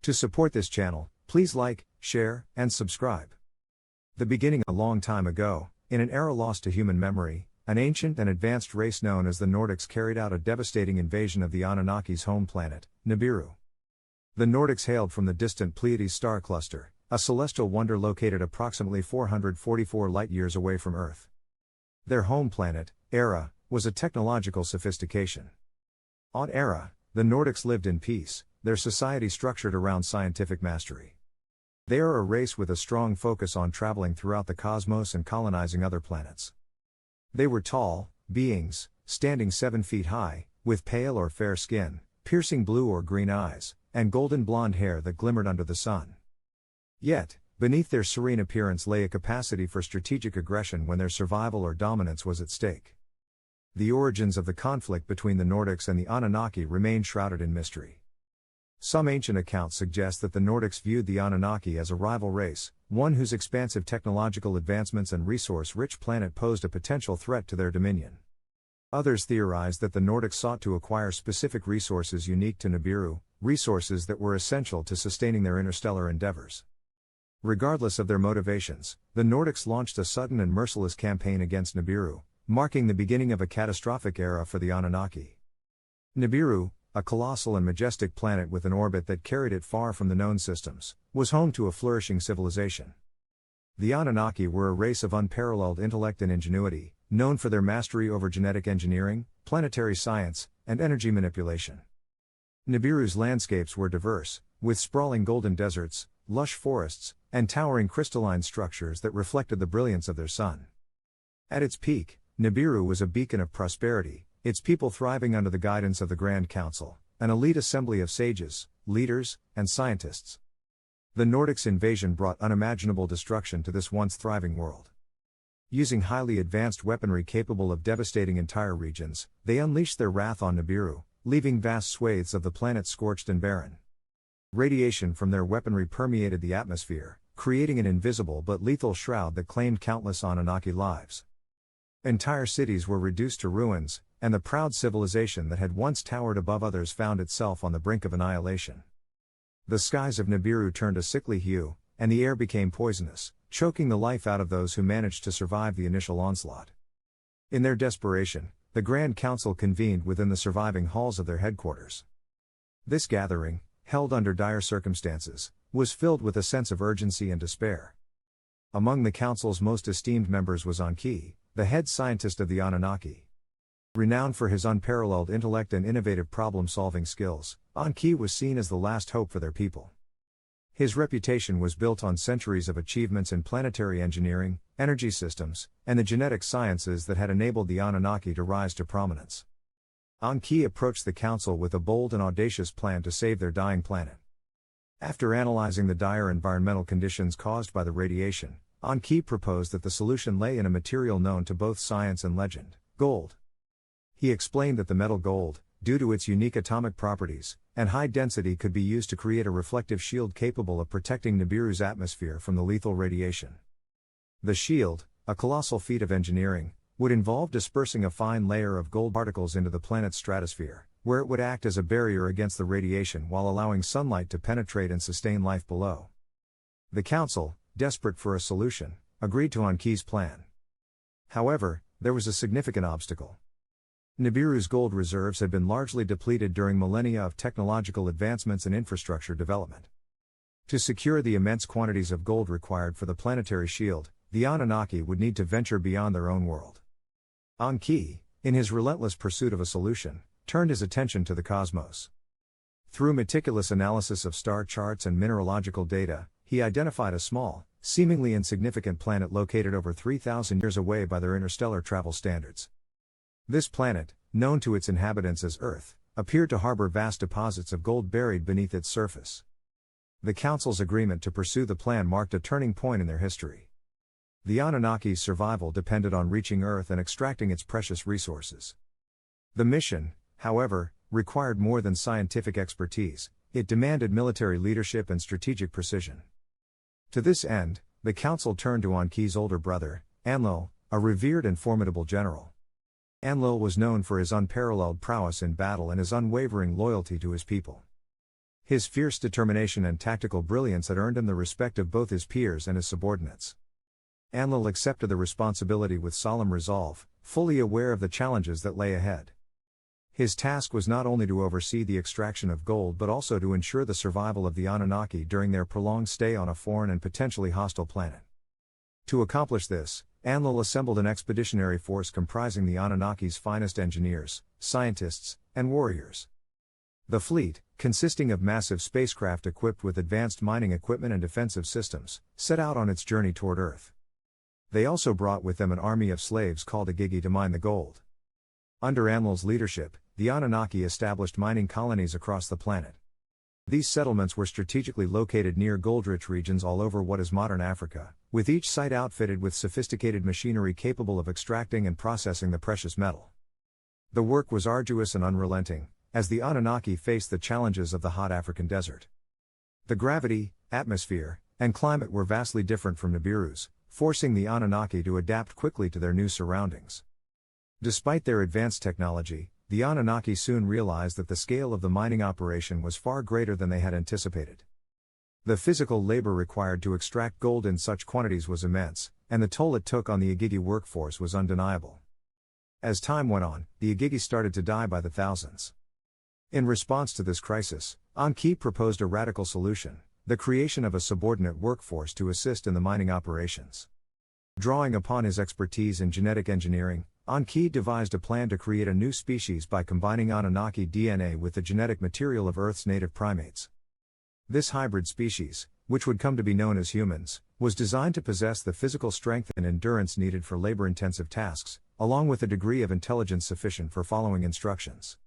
To support this channel, please like, share, and subscribe. The beginning. A long time ago, in an era lost to human memory, an ancient and advanced race known as the Nordics carried out a devastating invasion of the Anunnaki's home planet, Nibiru. The Nordics hailed from the distant Pleiades star cluster, a celestial wonder located approximately 444 light-years away from Earth. Their home planet, Era, was a technological sophistication. On Era, the Nordics lived in peace, their society structured around scientific mastery. They are a race with a strong focus on traveling throughout the cosmos and colonizing other planets. They were tall beings, standing 7 feet high, with pale or fair skin, piercing blue or green eyes, and golden blonde hair that glimmered under the sun. Yet, beneath their serene appearance lay a capacity for strategic aggression when their survival or dominance was at stake. The origins of the conflict between the Nordics and the Anunnaki remain shrouded in mystery. Some ancient accounts suggest that the Nordics viewed the Anunnaki as a rival race, one whose expansive technological advancements and resource-rich planet posed a potential threat to their dominion. Others theorize that the Nordics sought to acquire specific resources unique to Nibiru, resources that were essential to sustaining their interstellar endeavors. Regardless of their motivations, the Nordics launched a sudden and merciless campaign against Nibiru, marking the beginning of a catastrophic era for the Anunnaki. Nibiru, a colossal and majestic planet with an orbit that carried it far from the known systems, was home to a flourishing civilization. The Anunnaki were a race of unparalleled intellect and ingenuity, known for their mastery over genetic engineering, planetary science, and energy manipulation. Nibiru's landscapes were diverse, with sprawling golden deserts, lush forests, and towering crystalline structures that reflected the brilliance of their sun. At its peak, Nibiru was a beacon of prosperity, its people thriving under the guidance of the Grand Council, an elite assembly of sages, leaders, and scientists. The Nordics' invasion brought unimaginable destruction to this once thriving world. Using highly advanced weaponry capable of devastating entire regions, they unleashed their wrath on Nibiru, leaving vast swathes of the planet scorched and barren. Radiation from their weaponry permeated the atmosphere, creating an invisible but lethal shroud that claimed countless Anunnaki lives. Entire cities were reduced to ruins, and the proud civilization that had once towered above others found itself on the brink of annihilation. The skies of Nibiru turned a sickly hue, and the air became poisonous, choking the life out of those who managed to survive the initial onslaught. In their desperation, the Grand Council convened within the surviving halls of their headquarters. This gathering, held under dire circumstances, was filled with a sense of urgency and despair. Among the council's most esteemed members was Anki, the head scientist of the Anunnaki. Renowned for his unparalleled intellect and innovative problem-solving skills, Anki was seen as the last hope for their people. His reputation was built on centuries of achievements in planetary engineering, energy systems, and the genetic sciences that had enabled the Anunnaki to rise to prominence. Anki approached the council with a bold and audacious plan to save their dying planet. After analyzing the dire environmental conditions caused by the radiation, Anki proposed that the solution lay in a material known to both science and legend: gold. He explained that the metal gold, due to its unique atomic properties and high density, could be used to create a reflective shield capable of protecting Nibiru's atmosphere from the lethal radiation. The shield, a colossal feat of engineering, would involve dispersing a fine layer of gold particles into the planet's stratosphere, where it would act as a barrier against the radiation while allowing sunlight to penetrate and sustain life below. The council, desperate for a solution, agreed to Anki's plan. However, there was a significant obstacle. Nibiru's gold reserves had been largely depleted during millennia of technological advancements and infrastructure development. To secure the immense quantities of gold required for the planetary shield, the Anunnaki would need to venture beyond their own world. Anki, in his relentless pursuit of a solution, turned his attention to the cosmos. Through meticulous analysis of star charts and mineralogical data, he identified a small, seemingly insignificant planet located over 3,000 years away by their interstellar travel standards. This planet, known to its inhabitants as Earth, appeared to harbor vast deposits of gold buried beneath its surface. The Council's agreement to pursue the plan marked a turning point in their history. The Anunnaki's survival depended on reaching Earth and extracting its precious resources. The mission, however, required more than scientific expertise; it demanded military leadership and strategic precision. To this end, the Council turned to Anki's older brother, Enlil, a revered and formidable general. Enlil was known for his unparalleled prowess in battle and his unwavering loyalty to his people. His fierce determination and tactical brilliance had earned him the respect of both his peers and his subordinates. Enlil accepted the responsibility with solemn resolve, fully aware of the challenges that lay ahead. His task was not only to oversee the extraction of gold but also to ensure the survival of the Anunnaki during their prolonged stay on a foreign and potentially hostile planet. To accomplish this, Enlil assembled an expeditionary force comprising the Anunnaki's finest engineers, scientists, and warriors. The fleet, consisting of massive spacecraft equipped with advanced mining equipment and defensive systems, set out on its journey toward Earth. They also brought with them an army of slaves called Igigi to mine the gold. Under Enlil's leadership, the Anunnaki established mining colonies across the planet. These settlements were strategically located near gold-rich regions all over what is modern Africa, with each site outfitted with sophisticated machinery capable of extracting and processing the precious metal. The work was arduous and unrelenting, as the Anunnaki faced the challenges of the hot African desert. The gravity, atmosphere, and climate were vastly different from Nibiru's, forcing the Anunnaki to adapt quickly to their new surroundings. Despite their advanced technology, the Anunnaki soon realized that the scale of the mining operation was far greater than they had anticipated. The physical labor required to extract gold in such quantities was immense, and the toll it took on the Igigi workforce was undeniable. As time went on, the Igigi started to die by the thousands. In response to this crisis, Anki proposed a radical solution: the creation of a subordinate workforce to assist in the mining operations. Drawing upon his expertise in genetic engineering, Anki devised a plan to create a new species by combining Anunnaki DNA with the genetic material of Earth's native primates. This hybrid species, which would come to be known as humans, was designed to possess the physical strength and endurance needed for labor-intensive tasks, along with a degree of intelligence sufficient for following instructions.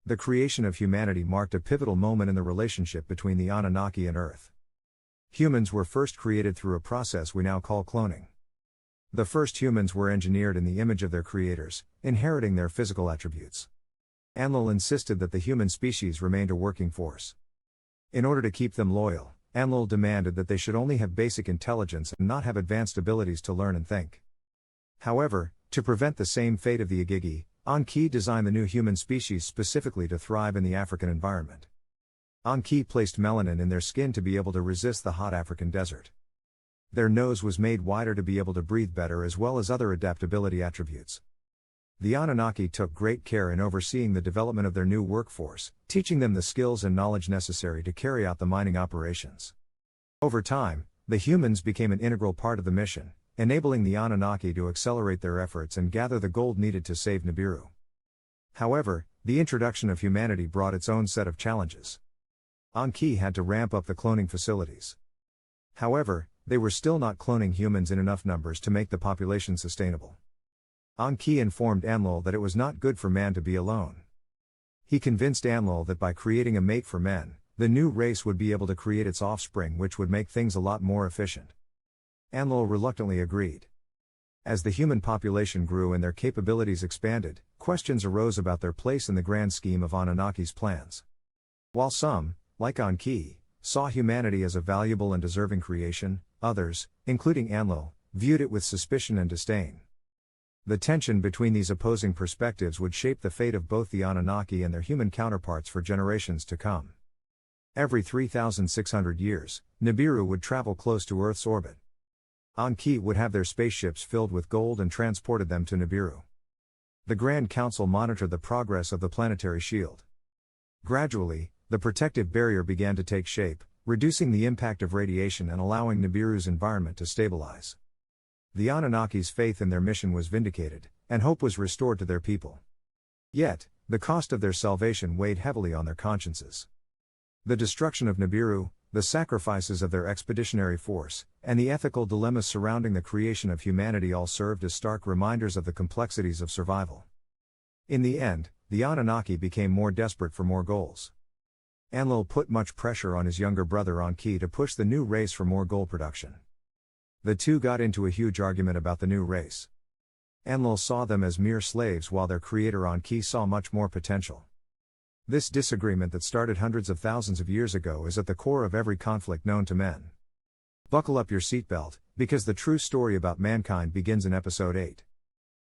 The creation of humanity marked a pivotal moment in the relationship between the Anunnaki and Earth. Humans were first created through a process we now call cloning. The first humans were engineered in the image of their creators, inheriting their physical attributes. Enlil insisted that the human species remained a working force. In order to keep them loyal, Enlil demanded that they should only have basic intelligence and not have advanced abilities to learn and think. However, to prevent the same fate of the Igigi, Anki designed the new human species specifically to thrive in the African environment. Anki placed melanin in their skin to be able to resist the hot African desert. Their nose was made wider to be able to breathe better, as well as other adaptability attributes. The Anunnaki took great care in overseeing the development of their new workforce, teaching them the skills and knowledge necessary to carry out the mining operations. Over time, the humans became an integral part of the mission, enabling the Anunnaki to accelerate their efforts and gather the gold needed to save Nibiru. However, the introduction of humanity brought its own set of challenges. Anki had to ramp up the cloning facilities. However, they were still not cloning humans in enough numbers to make the population sustainable. Anki informed Enlil that it was not good for man to be alone. He convinced Enlil that by creating a mate for men, the new race would be able to create its offspring, which would make things a lot more efficient. Enlil reluctantly agreed. As the human population grew and their capabilities expanded, questions arose about their place in the grand scheme of Anunnaki's plans. While some, like Anki, saw humanity as a valuable and deserving creation, others, including Enlil, viewed it with suspicion and disdain. The tension between these opposing perspectives would shape the fate of both the Anunnaki and their human counterparts for generations to come. Every 3,600 years, Nibiru would travel close to Earth's orbit. Anki would have their spaceships filled with gold and transported them to Nibiru. The Grand Council monitored the progress of the planetary shield. Gradually, the protective barrier began to take shape, reducing the impact of radiation and allowing Nibiru's environment to stabilize. The Anunnaki's faith in their mission was vindicated, and hope was restored to their people. Yet, the cost of their salvation weighed heavily on their consciences. The destruction of Nibiru, the sacrifices of their expeditionary force, and the ethical dilemmas surrounding the creation of humanity all served as stark reminders of the complexities of survival. In the end, the Anunnaki became more desperate for more goals. Enlil put much pressure on his younger brother Anki to push the new race for more gold production. The two got into a huge argument about the new race. Enlil saw them as mere slaves while their creator Anki saw much more potential. This disagreement that started hundreds of thousands of years ago is at the core of every conflict known to men. Buckle up your seatbelt, because the true story about mankind begins in episode 8.